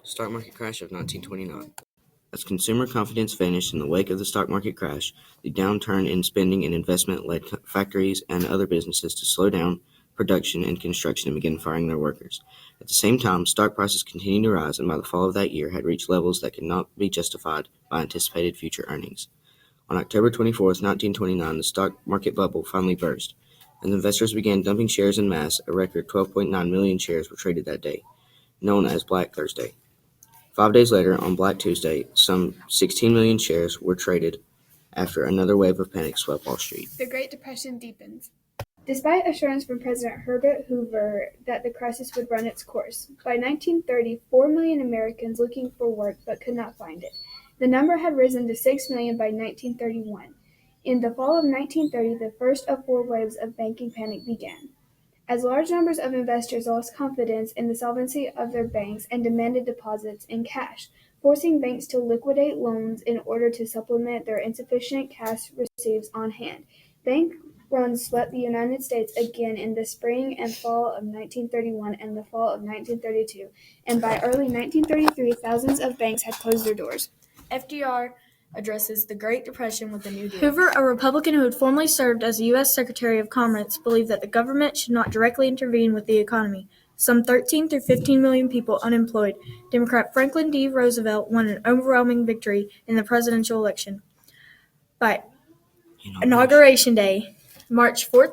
Stock market crash of 1929. As consumer confidence vanished in the wake of the stock market crash, the downturn in spending and investment led factories and other businesses to slow down production and construction and begin firing their workers. At the same time, stock prices continued to rise and by the fall of that year had reached levels that could not be justified by anticipated future earnings. On October 24, 1929, the stock market bubble finally burst, and investors began dumping shares en masse. A record 12.9 million shares were traded that day, known as Black Thursday. 5 days later, on Black Tuesday, some 16 million shares were traded after another wave of panic swept Wall Street. The Great Depression deepens. Despite assurance from President Herbert Hoover that the crisis would run its course, by 1930, 4 million Americans looking for work but could not find it. The number had risen to 6 million by 1931. In the fall of 1930, the first of 4 waves of banking panic began. As large numbers of investors lost confidence in the solvency of their banks and demanded deposits in cash, forcing banks to liquidate loans in order to supplement their insufficient cash receipts on hand. Bank runs swept the United States again in the spring and fall of 1931 and the fall of 1932, and by early 1933, thousands of banks had closed their doors. FDR addresses the Great Depression with the New Deal. Hoover, a Republican who had formerly served as the U.S. Secretary of Commerce, believed that the government should not directly intervene with the economy. Some 13 through 15 million people unemployed, Democrat Franklin D. Roosevelt won an overwhelming victory in the presidential election. By Inauguration Day, March 4,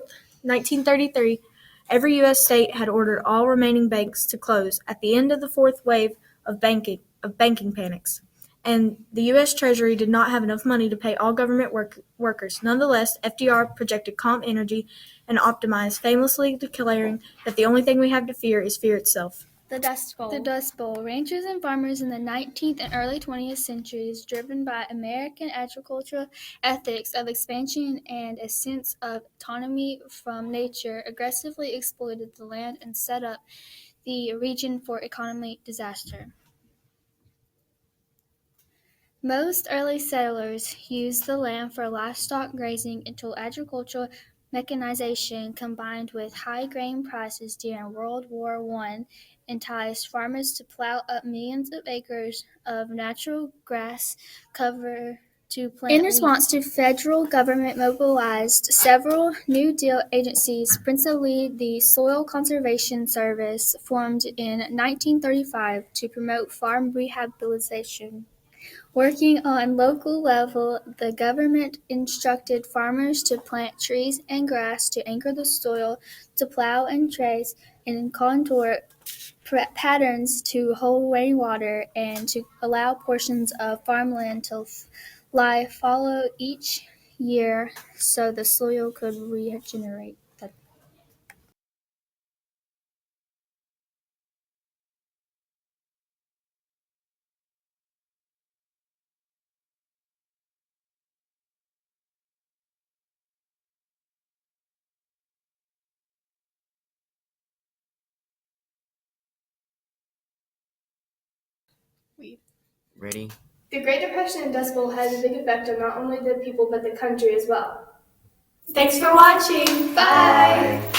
1933, every U.S. state had ordered all remaining banks to close at the end of the fourth wave of banking panics. And the U.S. Treasury did not have enough money to pay all government workers. Nonetheless, FDR projected calm energy and optimism, famously declaring that the only thing we have to fear is fear itself. The Dust Bowl. The Dust Bowl. Ranchers and farmers in the 19th and early 20th centuries, driven by American agricultural ethics of expansion and a sense of autonomy from nature, aggressively exploited the land and set up the region for economic disaster. Most early settlers used the land for livestock grazing until agricultural mechanization combined with high grain prices during World War I enticed farmers to plow up millions of acres of natural grass cover to plant. In response to federal government mobilized several New Deal agencies, principally the Soil Conservation Service, formed in 1935 to promote farm rehabilitation. Working on local level, the government instructed farmers to plant trees and grass to anchor the soil, to plow and trace and contour patterns to hold rainwater, and to allow portions of farmland to lie fallow each year so the soil could regenerate. Ready? The Great Depression and Dust Bowl has a big effect on not only the people but the country as well. Thanks for watching. Bye!